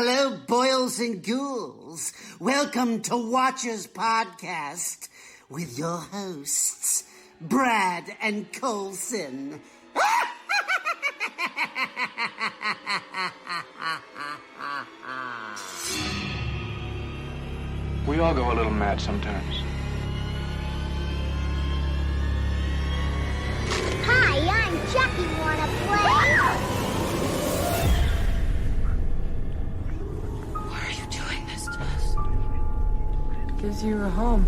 Hello, boils and ghouls. Welcome to Watchers Podcast with your hosts, Brad and Colson. We all go a little mad sometimes. Hi, I'm Chucky. Wanna play? Why are you doing this to us? Because you were home.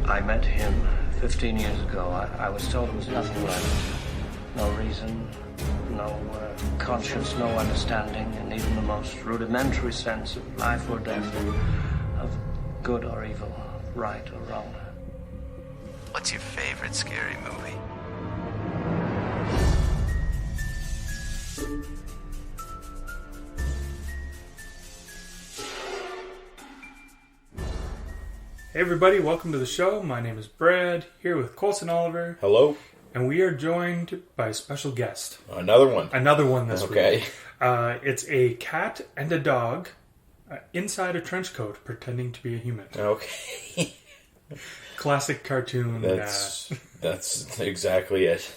I met him 15 years ago. I was told there was nothing left. No reason, no conscience, no understanding, and even the most rudimentary sense of life or death, of good or evil, right or wrong. What's your favorite scary movie? Hey everybody, welcome to the show. My name is Brad, here with Colson Oliver. Hello. And we are joined by a special guest. Another one. Another one this Okay. week. It's a cat and a dog inside a trench coat pretending to be a human. Okay. Classic cartoon. That's exactly it.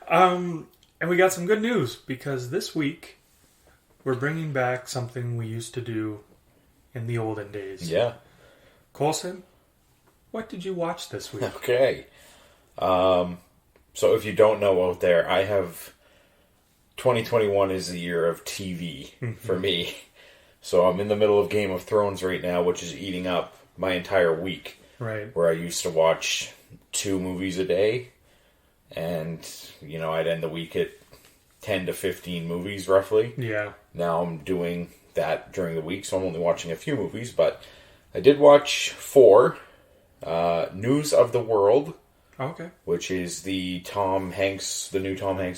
And we got some good news because this week we're bringing back something we used to do in the olden days. Yeah. Colson, what did you watch this week? Okay. So if you don't know out there, 2021 is the year of TV for me. So I'm in the middle of Game of Thrones right now, which is eating up my entire week. Right. Where I used to watch 2 movies a day. And, I'd end the week at 10 to 15 movies roughly. Yeah. Now I'm doing that during the week, so I'm only watching a few movies, but I did watch 4. News of the World. Okay. Which is the new Tom Hanks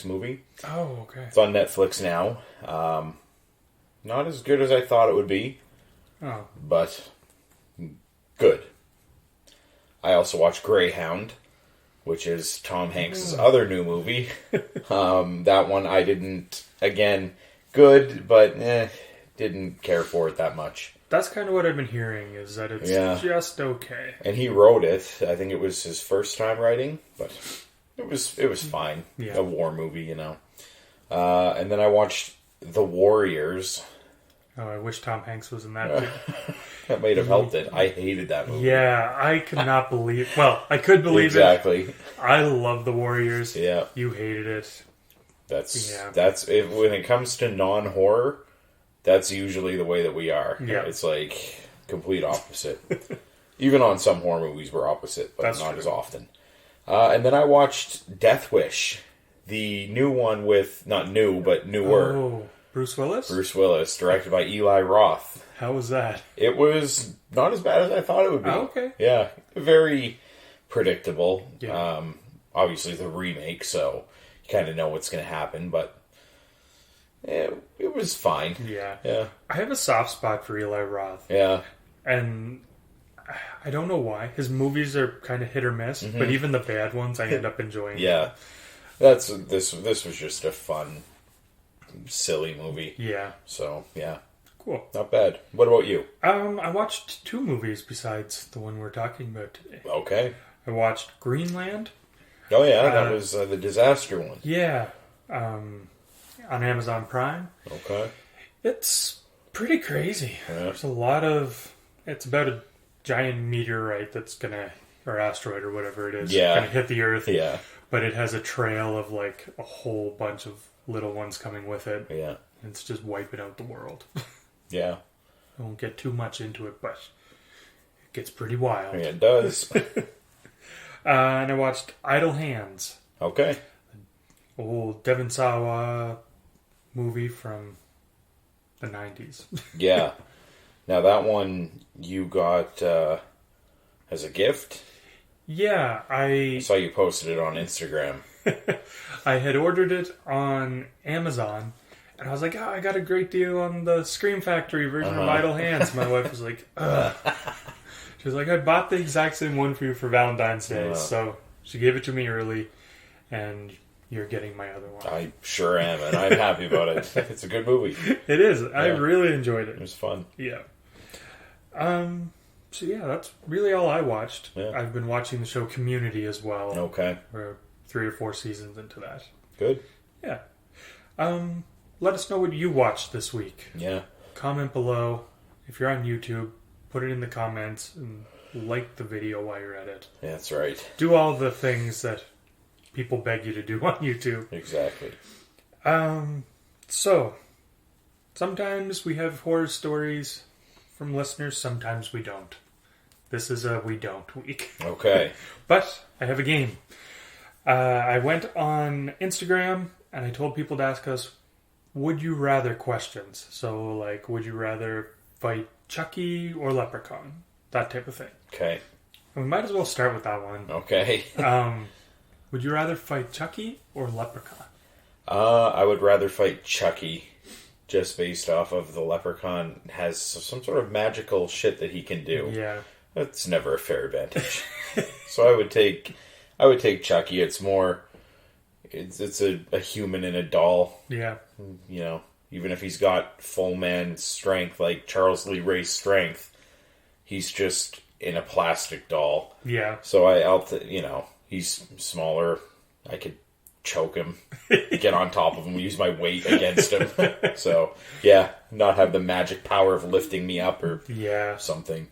movie. Oh, okay. It's on Netflix now. Not as good as I thought it would be. Oh. But good. I also watched Greyhound, which is Tom Hanks' other new movie. That one I didn't, again, good, but didn't care for it that much. That's kind of what I've been hearing, is that it's just okay. And he wrote it. I think it was his first time writing, but it was fine. Yeah. A war movie, And then I watched The Warriors. Oh, I wish Tom Hanks was in that too. That might have helped it. I hated that movie. Yeah, I could not believe... Well, I could believe exactly. I love The Warriors. Yeah. You hated it. That's it. When it comes to non-horror, that's usually the way that we are. Yeah. It's like complete opposite. Even on some horror movies, we're opposite, but not as often. And then I watched Death Wish, the new one with, not new, but newer. Oh, Bruce Willis? Bruce Willis, directed by Eli Roth. How was that? It was not as bad as I thought it would be. Oh, okay. Yeah, very predictable. Yeah. Obviously, the remake, so you kind of know what's going to happen, but it was fine. Yeah. Yeah. I have a soft spot for Eli Roth. Yeah. And I don't know why. His movies are kind of hit or miss, but even the bad ones I end up enjoying. Yeah. This was just a fun, silly movie. Yeah. So, yeah. Cool. Not bad. What about you? I watched 2 movies besides the one we're talking about today. Okay. I watched Greenland. Oh, yeah. That was the disaster one. Yeah. On Amazon Prime. Okay. It's pretty crazy. Yeah. There's a lot of... It's about a giant meteorite that's gonna... Or asteroid or whatever it is. Yeah. Gonna hit the Earth. Yeah. But it has a trail of like a whole bunch of little ones coming with it. Yeah. And it's just wiping out the world. Yeah. I won't get too much into it, but it gets pretty wild. Yeah, it does. And I watched Idle Hands. Okay. Old Devon Sawa movie from the 90s. Yeah. Now that one you got as a gift? Yeah, I saw you posted it on Instagram. I had ordered it on Amazon, and I was like, oh, I got a great deal on the Scream Factory version of Idle Hands. My wife was like, ugh. She was like, I bought the exact same one for you for Valentine's Day. So she gave it to me early, and you're getting my other one. I sure am, and I'm happy about it. It's a good movie. It is. I really enjoyed it. It was fun. Yeah. So yeah, that's really all I watched. Yeah. I've been watching the show Community as well. Okay. We're 3 or 4 seasons into that. Good. Yeah. Let us know what you watched this week. Yeah. Comment below. If you're on YouTube, put it in the comments and like the video while you're at it. Yeah, that's right. Do all the things that people beg you to do on YouTube. Exactly. So, sometimes we have horror stories from listeners, sometimes we don't. This is a we don't week. Okay. But I have a game. I went on Instagram and I told people to ask us, would you rather questions? So, like, would you rather fight Chucky or Leprechaun? That type of thing. Okay. And we might as well start with that one. Okay. Would you rather fight Chucky or Leprechaun? I would rather fight Chucky, just based off of the Leprechaun has some sort of magical shit that he can do. Yeah. It's never a fair advantage. So I would take Chucky. It's more, it's a human in a doll. Yeah. You know, even if he's got full man strength, like Charles Lee Ray's strength, he's just in a plastic doll. Yeah. So he's smaller. I could choke him, get on top of him, use my weight against him. So, yeah, not have the magic power of lifting me up or something.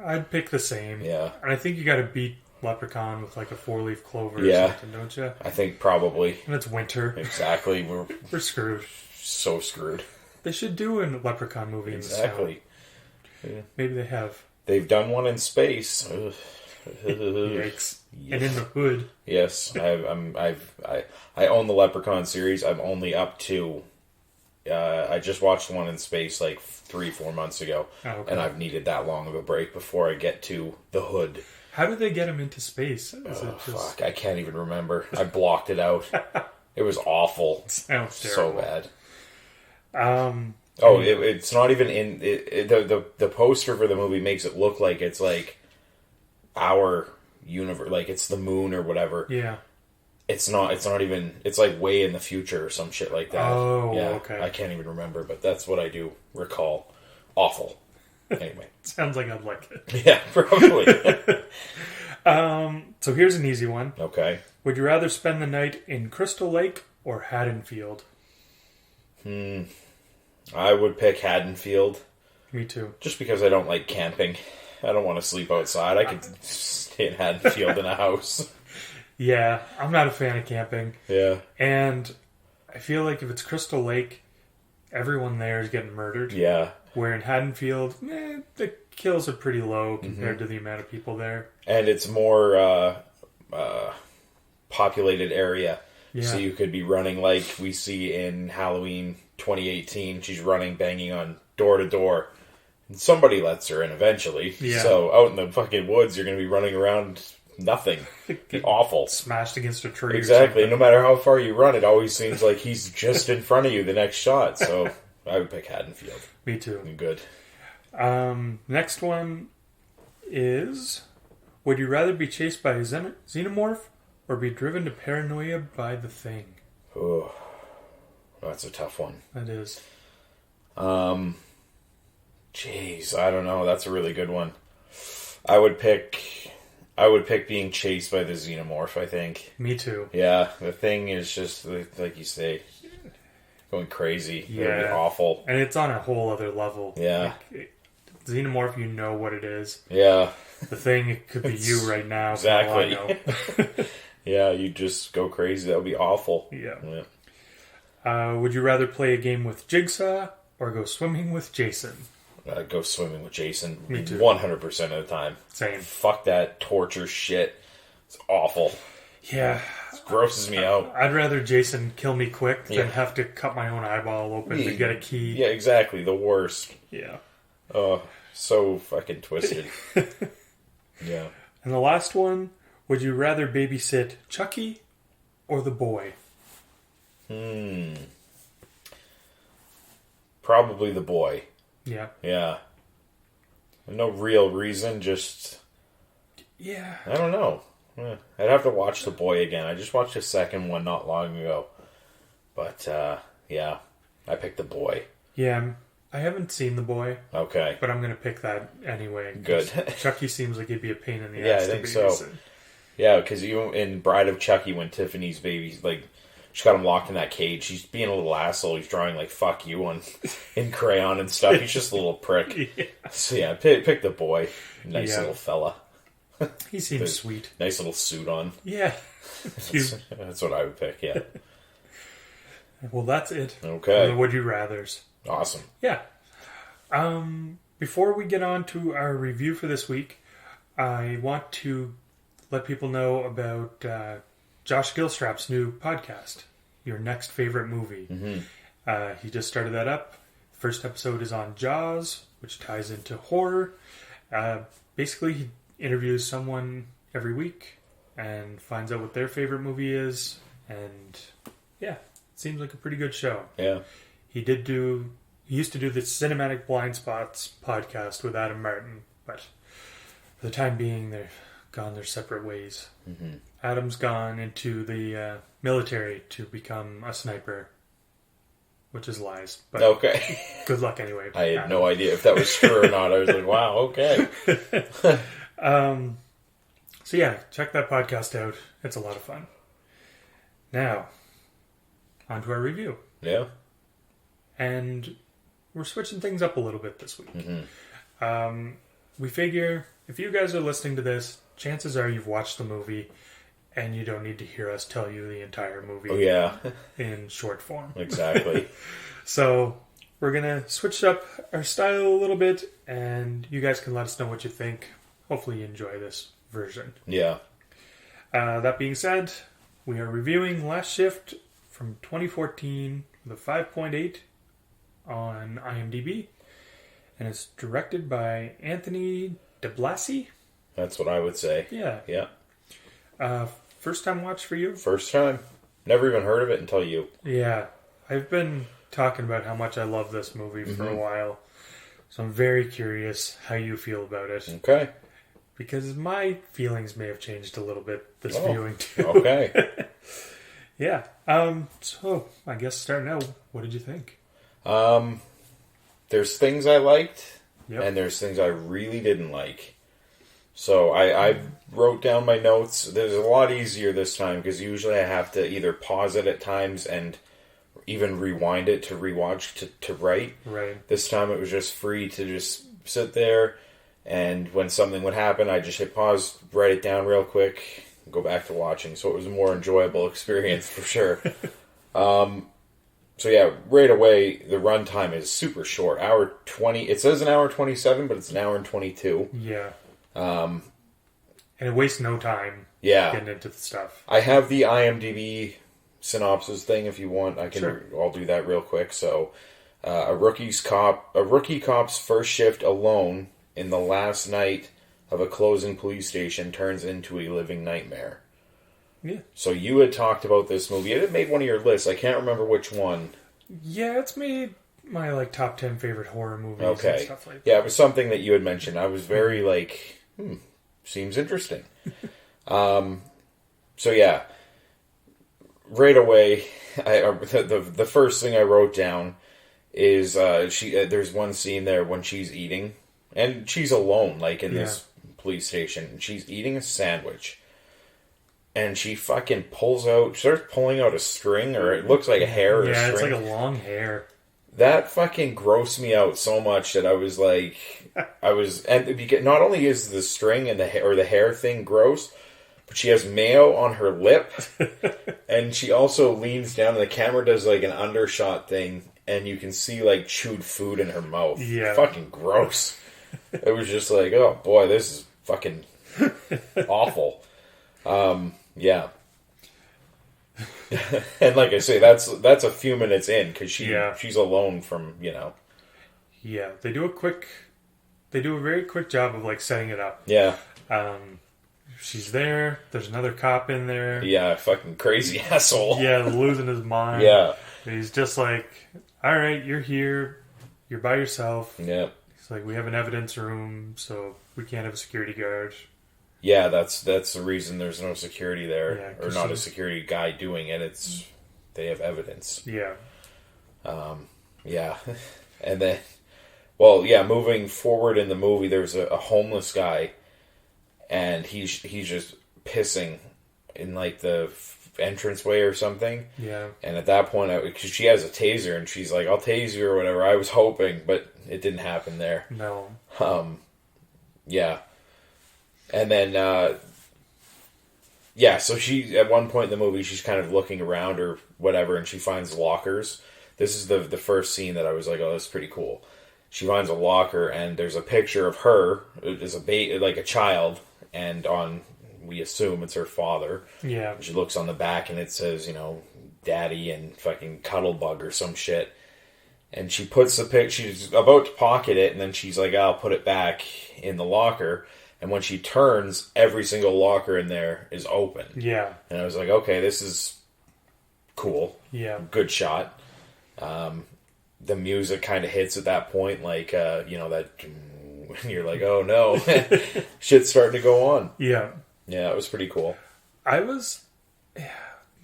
I'd pick the same. Yeah. And I think you gotta beat Leprechaun with like a 4-leaf clover or something, don't you? I think probably. And it's winter. Exactly. We're screwed. So screwed. They should do a Leprechaun movie in the snow. Exactly. Yeah. Maybe they have. They've done one in space. Yikes. And in the hood. Yes, I own the Leprechaun series. I'm only up to. I just watched one in space like 3-4 months ago, and I've needed that long of a break before I get to the hood. How did they get him into space? Fuck, I can't even remember. I blocked it out. It was awful. Sounds so terrible. bad. It's not even in the poster for the movie makes it look like it's like our universe, like it's the moon or whatever. Yeah. It's not even, it's like way in the future or some shit like that. Oh, yeah, okay. I can't even remember, but that's what I do recall. Awful. Anyway. Sounds like I'd like it. Yeah, probably. So here's an easy one. Okay. Would you rather spend the night in Crystal Lake or Haddonfield? I would pick Haddonfield. Me too. Just because I don't like camping. I don't want to sleep outside. I could stay in Haddonfield in a house. Yeah, I'm not a fan of camping. Yeah. And I feel like if it's Crystal Lake, everyone there is getting murdered. Yeah. Where in Haddonfield, the kills are pretty low compared to the amount of people there. And it's more populated area. Yeah. So you could be running like we see in Halloween 2018. She's running, banging on door to door. And somebody lets her in eventually. Yeah. So out in the fucking woods, you're going to be running around nothing. Awful. Smashed against a tree. Exactly. No matter how far you run, it always seems like he's just in front of you the next shot. So I would pick Haddonfield. Me too. Good. Next one is, would you rather be chased by a xenomorph or be driven to paranoia by the Thing? Oh, that's a tough one. That is. Jeez, I don't know. That's a really good one. I would pick being chased by the xenomorph, I think. Me too. Yeah, the Thing is just, like you say, going crazy. Yeah. It would be awful. And it's on a whole other level. Yeah. Like, xenomorph, you know what it is. Yeah. The Thing, it could be you right now. Exactly. For all I know. Yeah, you just go crazy. That would be awful. Yeah. Would you rather play a game with Jigsaw or go swimming with Jason? I'd go swimming with Jason. Me too. 100% of the time. Same. Fuck that torture shit. It's awful. Yeah. It grosses me out. I'd rather Jason kill me quick than have to cut my own eyeball open to get a key. Yeah, exactly. The worst. Yeah. Oh, so fucking twisted. Yeah. And the last one, would you rather babysit Chucky or the boy? Probably the boy. Yeah. Yeah. No real reason, just... Yeah. I don't know. I'd have to watch The Boy again. I just watched the second one not long ago. But, yeah, I picked The Boy. Yeah, I haven't seen The Boy. Okay. But I'm going to pick that anyway. Good. Chucky seems like he'd be a pain in the Yeah, ass I think to so. babysit. Yeah, because even in Bride of Chucky, when Tiffany's baby's, like, she got him locked in that cage, she's being a little asshole. He's drawing, like, fuck you in crayon and stuff. He's just a little prick. Yeah. So, yeah, pick The Boy. Nice little fella. He seems sweet. Nice little suit on. Yeah. That's what I would pick, yeah. Well, that's it. Okay. The Would You Rathers. Awesome. Yeah. Before we get on to our review for this week, I want to let people know about Josh Gilstrap's new podcast, Your Next Favorite Movie. Mm-hmm. He just started that up. The first episode is on Jaws, which ties into horror. Basically, he interviews someone every week and finds out what their favorite movie is. And yeah, it seems like a pretty good show. Yeah. He used to do the Cinematic Blind Spots podcast with Adam Martin, but for the time being, they've gone their separate ways. Mm-hmm. Adam's gone into the military to become a sniper, which is lies. But okay. Good luck anyway. I had no idea if that was true or not. I was like, wow, okay. So yeah, check that podcast out. It's a lot of fun. Now, on to our review. Yeah. And we're switching things up a little bit this week. Mm-hmm. We figure if you guys are listening to this, chances are you've watched the movie and you don't need to hear us tell you the entire movie in short form. Exactly. So we're going to switch up our style a little bit and you guys can let us know what you think. Hopefully you enjoy this version. Yeah. That being said, we are reviewing Last Shift from 2014 with a 5.8 on IMDb, and it's directed by Anthony DeBlasi. That's what I would say. Yeah. Yeah. First time watch for you? First time. Never even heard of it until you. Yeah. I've been talking about how much I love this movie for a while, so I'm very curious how you feel about it. Okay. Because my feelings may have changed a little bit this viewing too. Okay. Yeah. So I guess starting out, what did you think? There's things I liked, Yep. and there's things I really didn't like. So I wrote down my notes. There's a lot easier this time, because usually I have to either pause it at times and even rewind it to rewatch to write. Right. This time it was just free to just sit there, and when something would happen, I just hit pause, write it down real quick, go back to watching. So it was a more enjoyable experience for sure. So yeah, right away, the runtime is super short. Hour 20. It says an hour 27, but it's an hour and 22. Yeah. And it wastes no time getting into the stuff. I have the IMDb synopsis thing if you want. I'll do that real quick. So, a rookie cop's first shift alone in the last night of a closing police station turns into a living nightmare. Yeah. So you had talked about this movie. It made one of your lists. I can't remember which one. Yeah, it's made my top 10 favorite horror movies Okay. and stuff like that. Yeah, it was something that you had mentioned. I was very seems interesting. So yeah, right away, the first thing I wrote down is there's one scene there when she's eating, and she's alone, in this police station, and she's eating a sandwich. And she fucking starts pulling out a string, or it looks like a hair or a string. Yeah, it's like a long hair. That fucking grossed me out so much that I was like, and because not only is the string and the hair thing gross, but she has mayo on her lip, and she also leans down, and the camera does an undershot thing, and you can see chewed food in her mouth. Yeah, fucking gross. It was just like, oh boy, this is fucking awful. Yeah. And like I say, that's a few minutes in, because she's alone from, Yeah, they do a very quick job of setting it up. Yeah. She's there, there's another cop in there. Yeah, fucking crazy asshole. Yeah, losing his mind. Yeah. He's just like, alright, you're here, you're by yourself. Yeah. He's like, we have an evidence room, so we can't have a security guard. Yeah, that's the reason there's no security there, Yeah, or not a security guy doing it. It's they have evidence. Yeah. Yeah, and then, well, yeah, moving forward in the movie, there's a homeless guy, and he's just pissing in like the entranceway or something. Yeah. And at that point, because she has a taser, and she's like, "I'll tase you" or whatever. I was hoping, but it didn't happen there. No. Yeah. And then, yeah, so she, at one point in the movie, she's kind of looking around or whatever, and she finds lockers. This is the first scene that I was like, oh, that's pretty cool. She finds a locker, and there's a picture of her as like a child, and we assume it's her father. Yeah. She looks on the back, and it says, daddy and fucking Cuddlebug or some shit. And she puts she's about to pocket it, and then she's like, I'll put it back in the locker. And when she turns, every single locker in there is open. Yeah. And I was like, okay, this is cool. Yeah. Good shot. The music kind of hits at that point, like, that, when you're like, oh no, shit's starting to go on. Yeah. Yeah, it was pretty cool.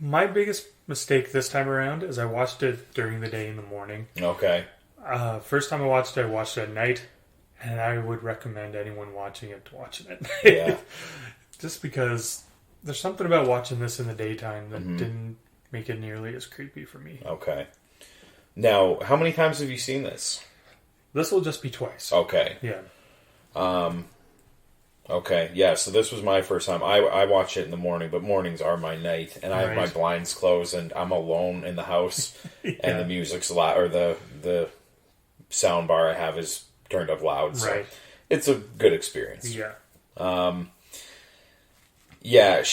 My biggest mistake this time around is I watched it during the day in the morning. Okay. First time I watched it at night, and I would recommend anyone watching it to watching it. Yeah. Just because there's something about watching this in the daytime that didn't make it nearly as creepy for me. Okay. Now, how many times have you seen this? This will just be twice. Okay. Yeah. Okay, yeah, so this was my first time. I watch it in the morning, but mornings are my night, and I have my blinds closed, and I'm alone in the house, and the music's loud, or the sound bar I have is turned up loud, so it's a good experience. Yeah. Yeah,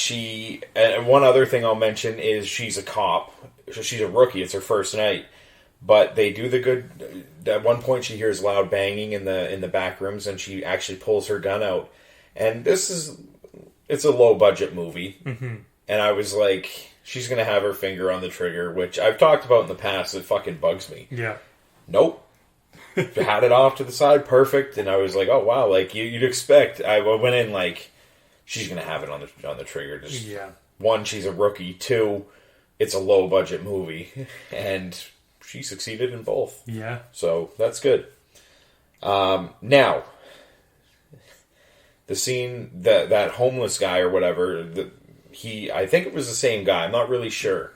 and one other thing I'll mention is she's a cop. She's a rookie, it's her first night, but they do the good. At one point she hears loud banging in the back rooms, and she actually pulls her gun out. And it's a low budget movie. Mm-hmm. And I was like, she's going to have her finger on the trigger, which I've talked about in the past. It fucking bugs me. Yeah. Nope. Had it off to the side. Perfect. And I was like, oh wow, like you'd expect. I went in like, she's going to have it on the trigger. Just, one, she's a rookie. Two, it's a low budget movie. And she succeeded in both. Yeah. So that's good. Now, the scene, that homeless guy or whatever, I think it was the same guy, I'm not really sure.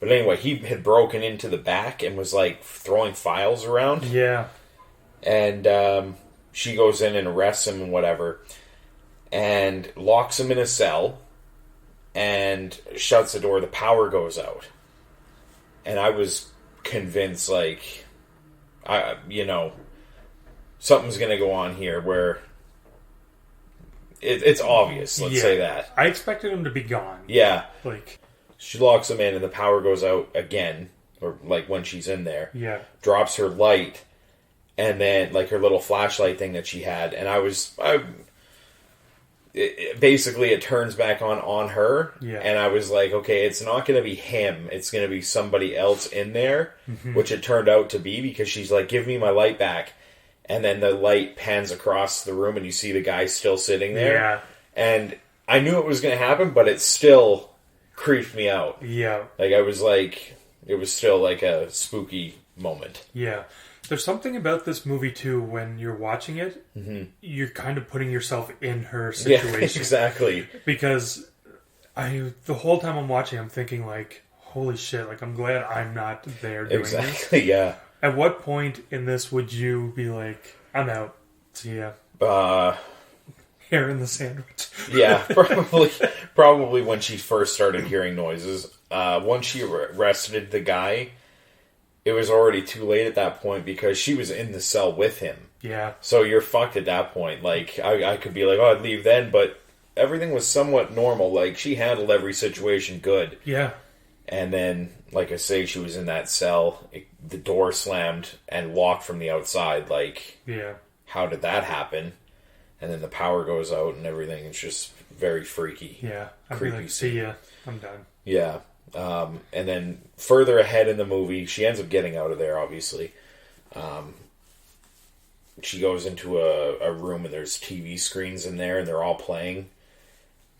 But anyway, he had broken into the back and was like throwing files around. Yeah. And she goes in and arrests him and whatever, and locks him in a cell, and shuts the door. The power goes out. And I was convinced, like, something's going to go on here where it's obvious, let's say that. I expected him to be gone. Yeah. Like, she locks him in and the power goes out again, or like when she's in there. Yeah. Drops her light, and then like her little flashlight thing that she had, and basically it turns back on her. Yeah. And I was like, okay, it's not going to be him, it's going to be somebody else in there, which it turned out to be, because she's like, give me my light back. And then the light pans across the room and you see the guy still sitting there. Yeah. And I knew it was going to happen, but it still creeped me out. Yeah. Like, I was like, it was still like a spooky moment. Yeah. There's something about this movie, too, when you're watching it, you're kind of putting yourself in her situation. Yeah, exactly. Because the whole time I'm watching, I'm thinking, like, holy shit, like, I'm glad I'm not there doing this. Exactly, yeah. At what point in this would you be like, I'm out, see ya? Hair in the sandwich. Yeah, probably when she first started hearing noises. Once she arrested the guy, it was already too late at that point, because she was in the cell with him. Yeah. So you're fucked at that point. Like, I could be like, oh, I'd leave then, but everything was somewhat normal. Like, she handled every situation good. Yeah. And then, like I say, she was in that cell. The door slammed and locked from the outside. Like, yeah, how did that happen? And then the power goes out and everything. It's just very freaky. Yeah, I'd creepy. be like, see ya, I'm done. Yeah. And then further ahead in the movie, she ends up getting out of there, obviously. She goes into a room and there's TV screens in there and they're all playing.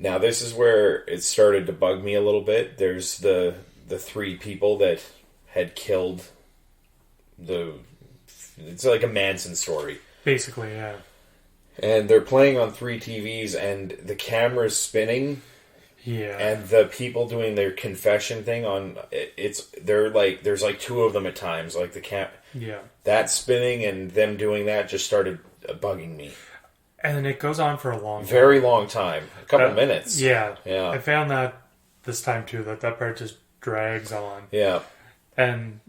Now, this is where it started to bug me a little bit. There's the 3 people that had killed it's like a Manson story. Basically, yeah. And they're playing on 3 TVs, and the camera's spinning. Yeah. And the people doing their confession thing there's like 2 of them at times. Like yeah. That spinning and them doing that just started bugging me. And then it goes on for a long time. Very long time. A couple minutes. Yeah. Yeah. I found that this time too, that part just drags on. Yeah. And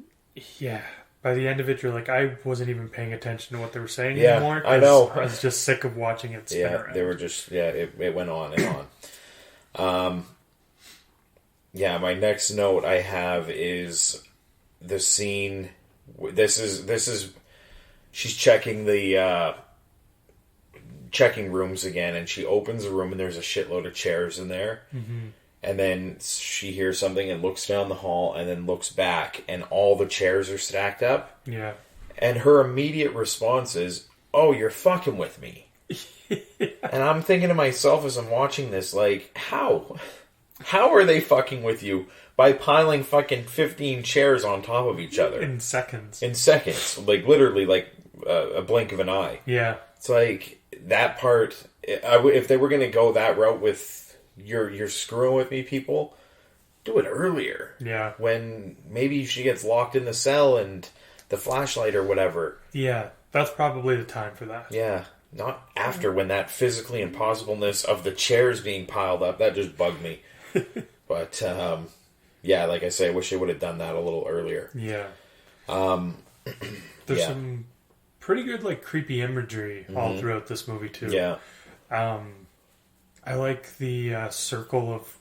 yeah, by the end of it, you're like, I wasn't even paying attention to what they were saying Yeah, anymore. I know. I was just sick of watching it spin around. They were just, it went on and on. My next note I have is the scene. This is, she's checking the, checking rooms again, and she opens a room and there's a shitload of chairs in there. Mm-hmm. And then she hears something and looks down the hall and then looks back and all the chairs are stacked up. Yeah. And her immediate response is, "Oh, you're fucking with me." And I'm thinking to myself as I'm watching this, like, how? How are they fucking with you by piling fucking 15 chairs on top of each other? In seconds. Like, literally, like, a blink of an eye. Yeah. It's like, that part, if they were going to go that route with, you're screwing with me, people, do it earlier. Yeah. When maybe she gets locked in the cell and the flashlight or whatever. Yeah, that's probably the time for that. Yeah. Not after, when that physically impossibleness of the chairs being piled up, that just bugged me. But, like I say, I wish they would have done that a little earlier. Yeah. There's some pretty good, like, creepy imagery all throughout this movie, too. Yeah. I like the circle of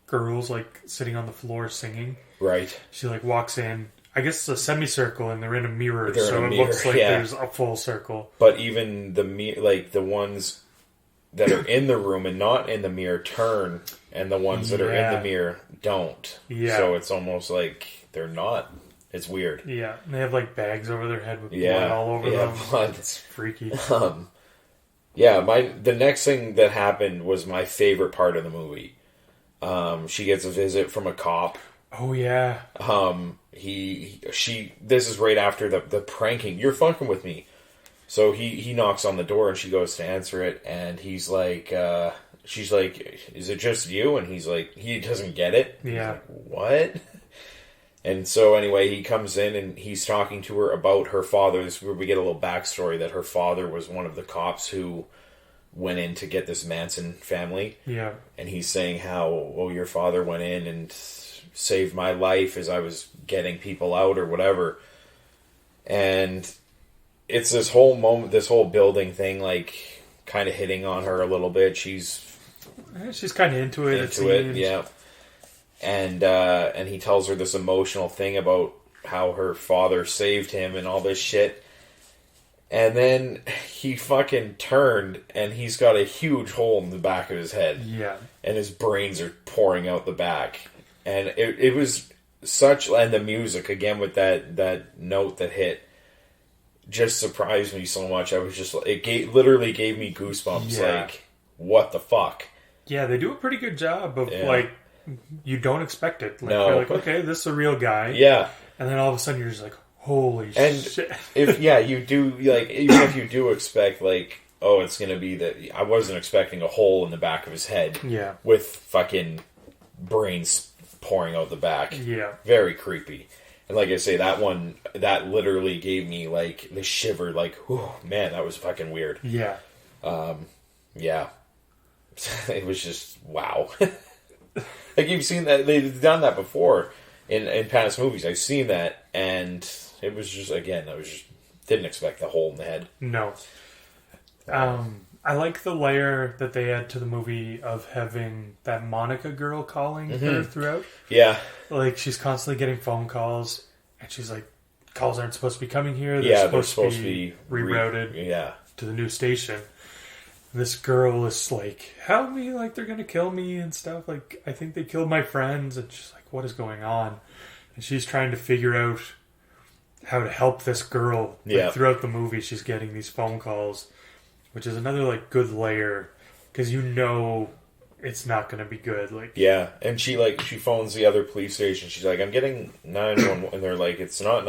girls, like, sitting on the floor singing. Right. She, like, walks in. I guess it's a semicircle, and they're in a mirror, They're so in a it mirror, looks like there's a full circle. But even the ones that are in the room and not in the mirror turn, and the ones that are in the mirror don't. Yeah. So it's almost like they're not. It's weird. Yeah. And they have, like, bags over their head with blood all over them. Blood. It's freaky. The next thing that happened was my favorite part of the movie. She gets a visit from a cop. Oh, yeah. This is right after the pranking. You're fucking with me. So he knocks on the door and she goes to answer it, and he's like, she's like, "Is it just you?" And he's like, he doesn't get it. Yeah. Like, what? And so anyway, he comes in and he's talking to her about her father. This is where we get a little backstory that her father was one of the cops who went in to get this Manson family. Yeah. And he's saying how, your father went in and saved my life as I was getting people out or whatever. And it's this whole moment, this whole building thing, like, kind of hitting on her a little bit. She's kind of into it. Yeah. And he tells her this emotional thing about how her father saved him and all this shit. And then he fucking turned and he's got a huge hole in the back of his head. Yeah. And his brains are pouring out the back. And it was such, and the music, again, with that note that hit, just surprised me so much. I was just, literally gave me goosebumps. Yeah. Like, what the fuck? Yeah, they do a pretty good job of, like, you don't expect it. Like, No. You're like, okay, this is a real guy. Yeah. And then all of a sudden you're just like, holy shit. If you do, like, even if you do expect, like, oh, it's going to be that, I wasn't expecting a hole in the back of his head. Yeah. With fucking brains pouring out the back. Yeah. Very creepy. And like I say, that one, that literally gave me, like, the shiver, like, whew, man, that was fucking weird. Yeah. Yeah. It was just, wow. Like, you've seen that, they've done that before in past movies. I've seen that, and it was just, again, didn't expect the hole in the head. No. I like the layer that they add to the movie of having that Monica girl calling her throughout. Yeah. Like, she's constantly getting phone calls, and she's like, calls aren't supposed to be coming here. They're supposed to be rerouted to the new station. And this girl is like, help me, like, they're going to kill me and stuff. Like, I think they killed my friends. And she's like, what is going on? And she's trying to figure out how to help this girl. Like, throughout the movie, she's getting these phone calls, which is another, like, good layer, because you know it's not going to be good. Like, yeah, and she phones the other police station. She's like, I'm getting 911, and they're like, it's not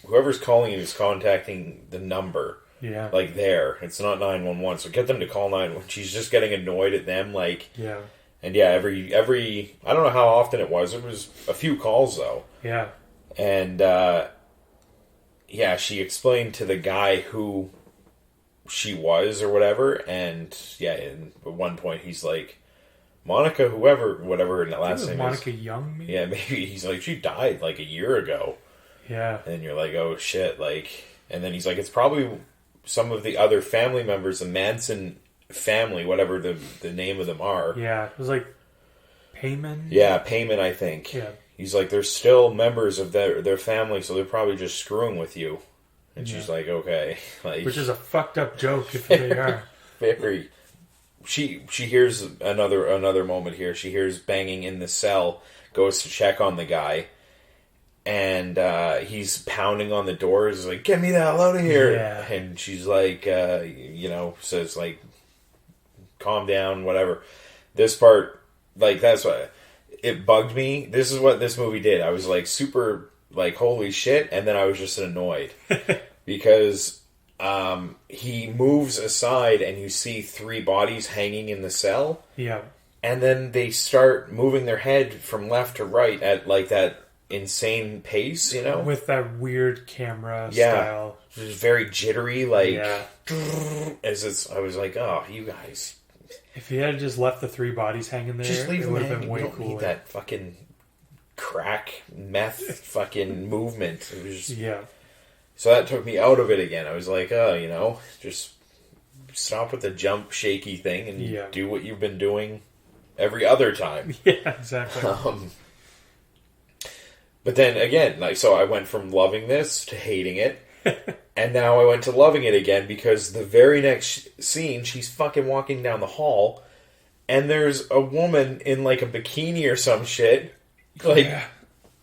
whoever's calling it is contacting the number. Yeah, like it's not 911. So get them to call 911. She's just getting annoyed at them. Like, yeah, and yeah, every I don't know how often it was. It was a few calls though. Yeah, and yeah, she explained to the guy who she was or whatever, and yeah, at one point he's like, Monica, whatever her last name Monica is. Young, maybe? Yeah, maybe. He's like, she died like a year ago. Yeah. And you're like, oh shit, like, and then he's like, it's probably some of the other family members, the Manson family, whatever the name of them are. Yeah, it was like Payman? Yeah, Payman, I think. Yeah. He's like, they're still members of their family, so they're probably just screwing with you. And she's like, okay. Like, which is a fucked up joke if they are. Very. She hears another moment here. She hears banging in the cell, goes to check on the guy, and he's pounding on the door. He's like, get me the hell out of here. Yeah. And she's like, says like, calm down, whatever. This part, like, that's what it bugged me. This is what this movie did. I was like super like, holy shit, and then I was just annoyed because he moves aside and you see 3 bodies hanging in the cell. Yeah. And then they start moving their head from left to right at like that insane pace, you know? With that weird camera style. It was very jittery, like, yeah. I was like, oh, you guys. If he had just left the 3 bodies hanging there, just leave it them would have hanging. been way You don't cooler. need that fucking crack meth fucking movement. It was just, yeah. So that took me out of it again. I was like, oh, just stop with the jump shaky thing and do what you've been doing every other time. Yeah, exactly. But then again, like, so I went from loving this to hating it. And now I went to loving it again because the very next scene, she's fucking walking down the hall and there's a woman in like a bikini or some shit, like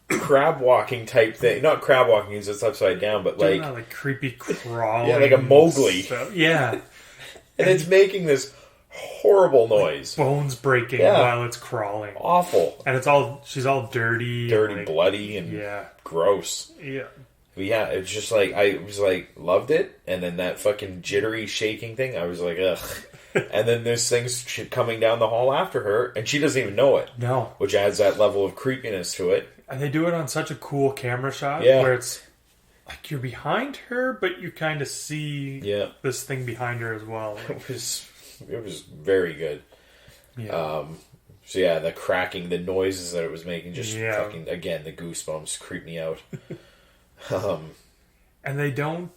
crab walking type thing. Not crab walking because it's upside down, but like, like creepy crawling. Yeah, like a Mowgli. Stuff. Yeah. And it's making this horrible noise. Bones breaking while it's crawling. Awful. And she's all dirty. Dirty, and like, bloody, and gross. Yeah. Yeah, it's just like, I was like, loved it, and then that fucking jittery shaking thing, I was like, ugh. And then there's things coming down the hall after her, and she doesn't even know it. No. Which adds that level of creepiness to it. And they do it on such a cool camera shot where it's like you're behind her, but you kind of see this thing behind her as well. Like, it was very good. Yeah. So yeah, the cracking, the noises that it was making, just fucking, again, the goosebumps creep me out. And they don't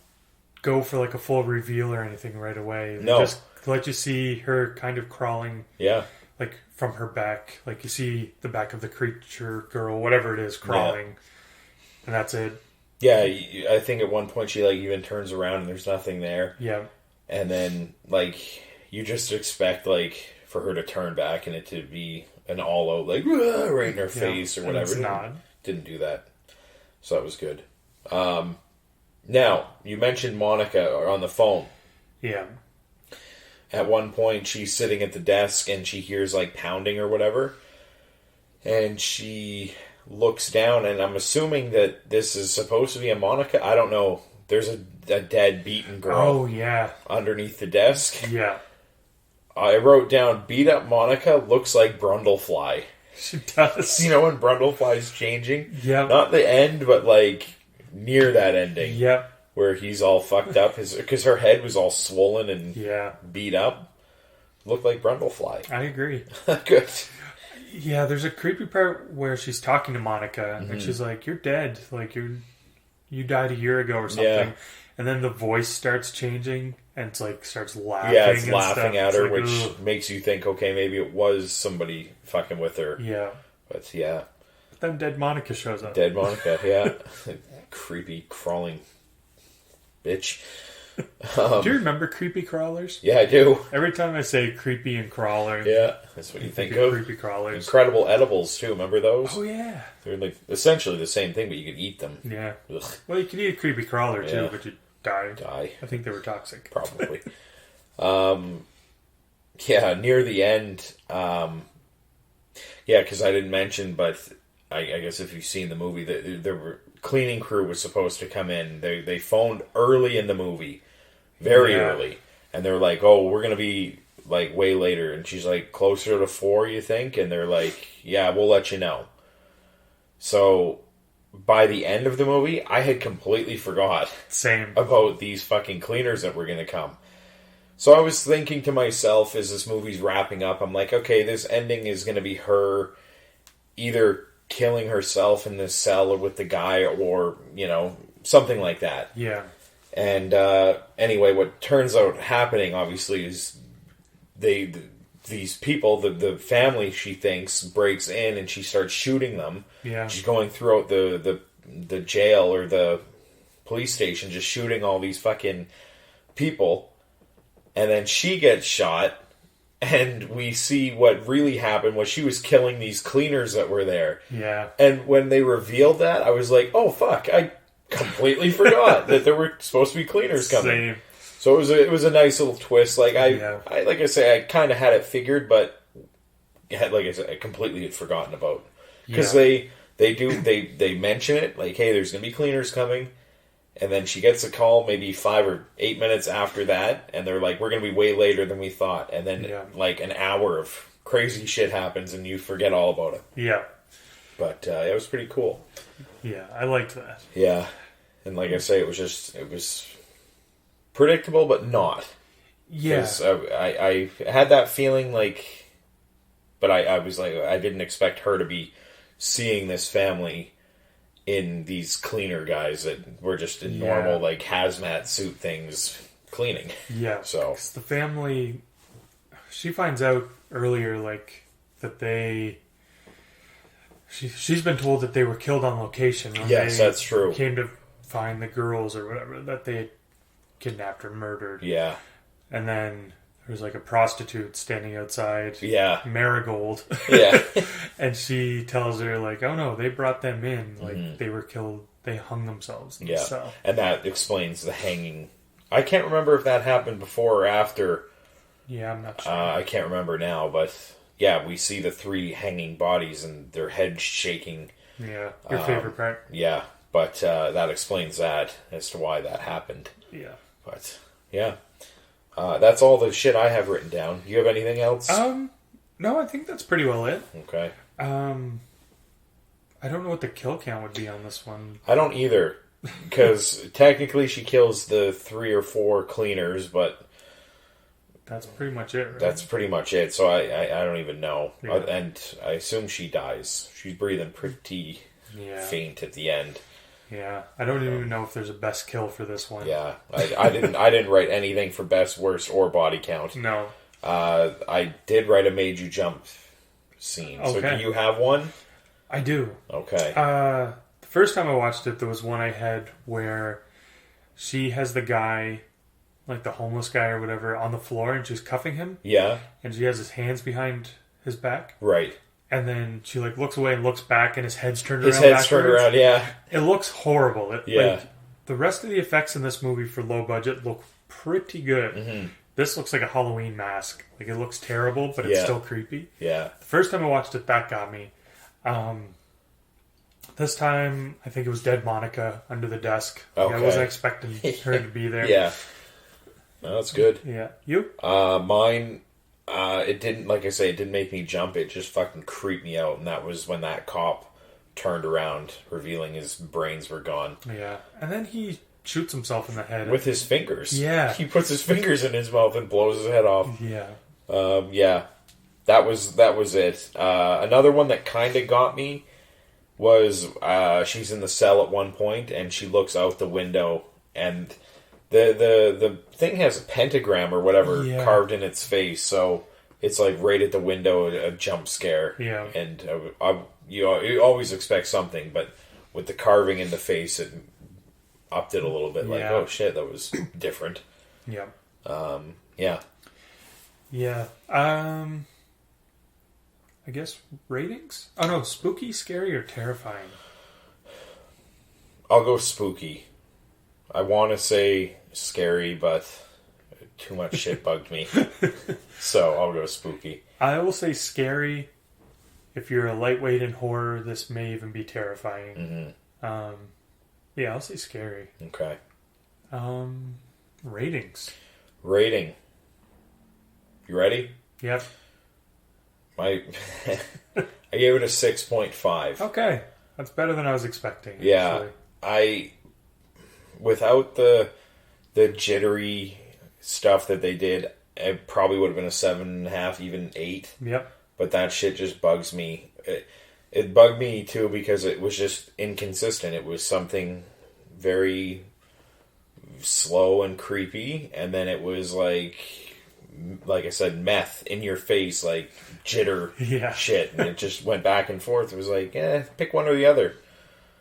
go for like a full reveal or anything right away. They no. just let you see her kind of crawling. Yeah. Like from her back. Like you see the back of the creature girl, whatever it is, crawling. Yeah. And that's it. Yeah, I think at one point she like even turns around and there's nothing there. Yeah. And then like you just expect like for her to turn back and it to be an all out like right in her face or whatever. It's not. Didn't do that. So that was good. Now, you mentioned Monica on the phone. Yeah. At one point, she's sitting at the desk and she hears like pounding or whatever. And she looks down, and I'm assuming that this is supposed to be a Monica. I don't know. There's a dead, beaten girl underneath the desk. Yeah. I wrote down, beat up Monica looks like Brundlefly. She does. You know when Brundlefly's changing? Yeah. Not the end, but like near that ending. Yep. Where he's all fucked up. Because her head was all swollen and beat up. Looked like Brundlefly. I agree. Good. Yeah, there's a creepy part where she's talking to Monica, and she's like, you're dead. Like, you died a year ago or something. Yeah. And then the voice starts changing, and it's like, starts laughing. Yeah, it's laughing at her, like, which makes you think, okay, maybe it was somebody fucking with her. Yeah. But yeah. But then dead Monica shows up. Dead Monica, yeah. Creepy, crawling bitch. Do you remember creepy crawlers? Yeah, I do. Every time I say creepy and crawler, that's what you think of. Creepy crawlers. Incredible edibles too. Remember those? Oh yeah. They're like essentially the same thing, but you could eat them. Yeah. Ugh. Well, you could eat a creepy crawler too, but you'd die. Die. I think they were toxic. Probably. yeah, near the end, because I didn't mention, but I guess if you've seen the movie, the cleaning crew was supposed to come in. They phoned early in the movie, very early, and they're like, "Oh, we're gonna be like way later," and she's like, "Closer to 4, you think?" And they're like, "Yeah, we'll let you know." So by the end of the movie, I had completely forgot about these fucking cleaners that were gonna come. So I was thinking to myself, as this movie's wrapping up, I'm like, okay, this ending is going to be her either killing herself in this cell or with the guy, or, something like that. Yeah. And anyway, what turns out happening, obviously, is these people, the family, she thinks, breaks in and she starts shooting them. Yeah. She's going throughout the jail or the police station, just shooting all these fucking people. And then she gets shot, and we see what really happened was she was killing these cleaners that were there. Yeah. And when they revealed that, I was like, oh, fuck, I completely forgot that there were supposed to be cleaners coming. Same. So it was a nice little twist. Like I say, I kind of had it figured, but like I said, I completely had forgotten about. Because they mention it, like, hey, there's going to be cleaners coming. And then she gets a call maybe 5 or 8 minutes after that, and they're like, we're going to be way later than we thought. And then, like, an hour of crazy shit happens, and you forget all about it. Yeah. But it was pretty cool. Yeah, I liked that. Yeah. And like I say, it was predictable, but not. Yeah. 'Cause I had that feeling, like, but I was like, I didn't expect her to be seeing this family in these cleaner guys that were just in normal, like, hazmat suit things cleaning. Yeah. So 'cause the family, she finds out earlier, like, that she's been told that they were killed on location. Yes, that's true. Came to find the girls or whatever, that they had kidnapped or murdered. Yeah. And then there was like a prostitute standing outside. Yeah. Marigold. Yeah. And she tells her, like, oh no, they brought them in. Like, they were killed. They hung themselves. Yeah. So. And that explains the hanging. I can't remember if that happened before or after. Yeah, I'm not sure. I can't remember now, but yeah, we see the 3 hanging bodies and their heads shaking. Yeah. Your favorite part. Yeah. But that explains that as to why that happened. Yeah. But, yeah. That's all the shit I have written down. Do you have anything else? No, I think that's pretty well it. Okay. I don't know what the kill count would be on this one. I don't either. Because technically she kills the 3 or 4 cleaners, but that's pretty much it, right? That's pretty much it. So I don't even know. Yeah. And I assume she dies. She's breathing pretty faint at the end. Yeah, I don't even know if there's a best kill for this one. Yeah, I didn't write anything for best, worst, or body count. No. I did write a made you jump scene. Okay. So do you have one? I do. Okay. The first time I watched it, there was one I had where she has the guy, like the homeless guy or whatever, on the floor and she's cuffing him. Yeah. And she has his hands behind his back. Right. And then she like looks away and looks back, and his head's turned around. His head's turned around, yeah. It looks horrible. Yeah. Like, the rest of the effects in this movie for low budget look pretty good. Mm-hmm. This looks like a Halloween mask. Like, it looks terrible, but it's still creepy. Yeah. The first time I watched it, that got me. This time, I think it was dead Monica under the desk. Okay. Like, I wasn't expecting her to be there. Yeah. No, that's good. Yeah. You? Mine... it didn't, like I say, it didn't make me jump. It just fucking creeped me out. And that was when that cop turned around, revealing his brains were gone. Yeah. And then he shoots himself in the head. With his fingers. Yeah. He puts his fingers in his mouth and blows his head off. Yeah. Yeah. That was it. Another one that kind of got me was she's in the cell at one point and she looks out the window and... The thing has a pentagram or whatever carved in its face, so it's like right at the window, a jump scare. Yeah. And you always expect something, but with the carving in the face, it upped it a little bit. Like, oh shit, that was different. Yeah. Yeah. Yeah. I guess ratings? Oh no, spooky, scary, or terrifying? I'll go spooky. I want to say scary, but too much shit bugged me. So I'll go spooky. I will say scary. If you're a lightweight in horror, this may even be terrifying. Mm-hmm. Yeah, I'll say scary. Okay. Ratings. Rating. You ready? Yep. I gave it a 6.5. Okay. That's better than I was expecting. Yeah. Actually. Without the jittery stuff that they did, it probably would have been a 7.5, even 8. Yep. But that shit just bugs me. It bugged me too because it was just inconsistent. It was something very slow and creepy, and then it was like I said, meth in your face, like jitter shit, and it just went back and forth. It was like, pick one or the other.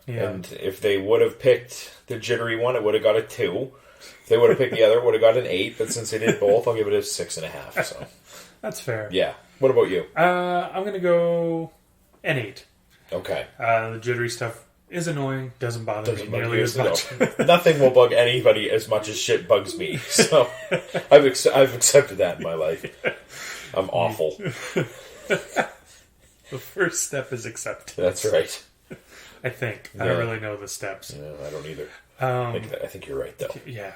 Yeah. And if they would have picked the jittery one, it would have got a 2. If they would have picked the other, it would have got an 8. But since they did both, I'll give it a 6.5. So that's fair. Yeah. What about you? I'm gonna go an 8. Okay. The jittery stuff is annoying. Doesn't bother me nearly as much. Nothing will bug anybody as much as shit bugs me. So I've accepted that in my life. I'm awful. The first step is acceptance. That's right. I think. Yeah. I don't really know the steps. No, I don't either. I think you're right, though. Yeah.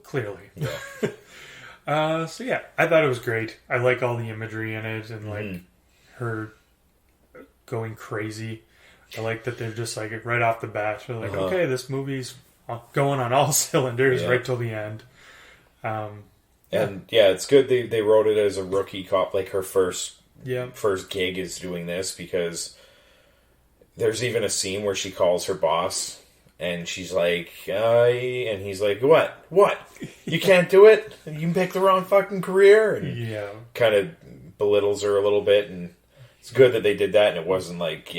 Clearly. Yeah. So yeah, I thought it was great. I like all the imagery in it and like her going crazy. I like that they're just like right off the bat. They're like, okay, this movie's going on all cylinders right till the end. And it's good they wrote it as a rookie cop, like her first gig is doing this, because there's even a scene where she calls her boss and she's like, and he's like, what? You can't do it? You picked the wrong fucking career? And kind of belittles her a little bit, and it's good that they did that, and it wasn't like,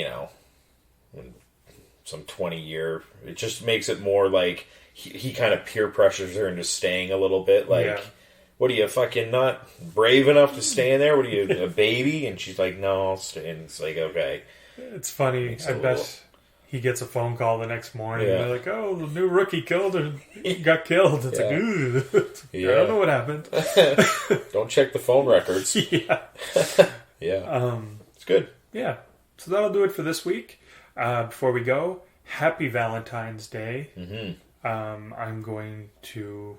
some 20-year. It just makes it more like he kind of peer pressures her into staying a little bit. Like, what are you, fucking not brave enough to stay in there? What are you, a baby? And she's like, no, I'll stay. And it's like, okay. It's funny. I bet he gets a phone call the next morning. And they're like, oh, the new rookie got killed. It's like, ooh. I don't know what happened. Don't check the phone records. It's good. Yeah. So that'll do it for this week. Before we go, happy Valentine's Day. Mm-hmm. I'm going to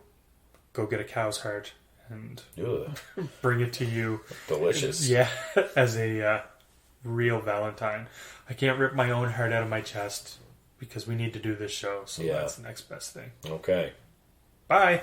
go get a cow's heart and bring it to you. Delicious. As a real Valentine. I can't rip my own heart out of my chest because we need to do this show. So that's the next best thing. Okay. Bye.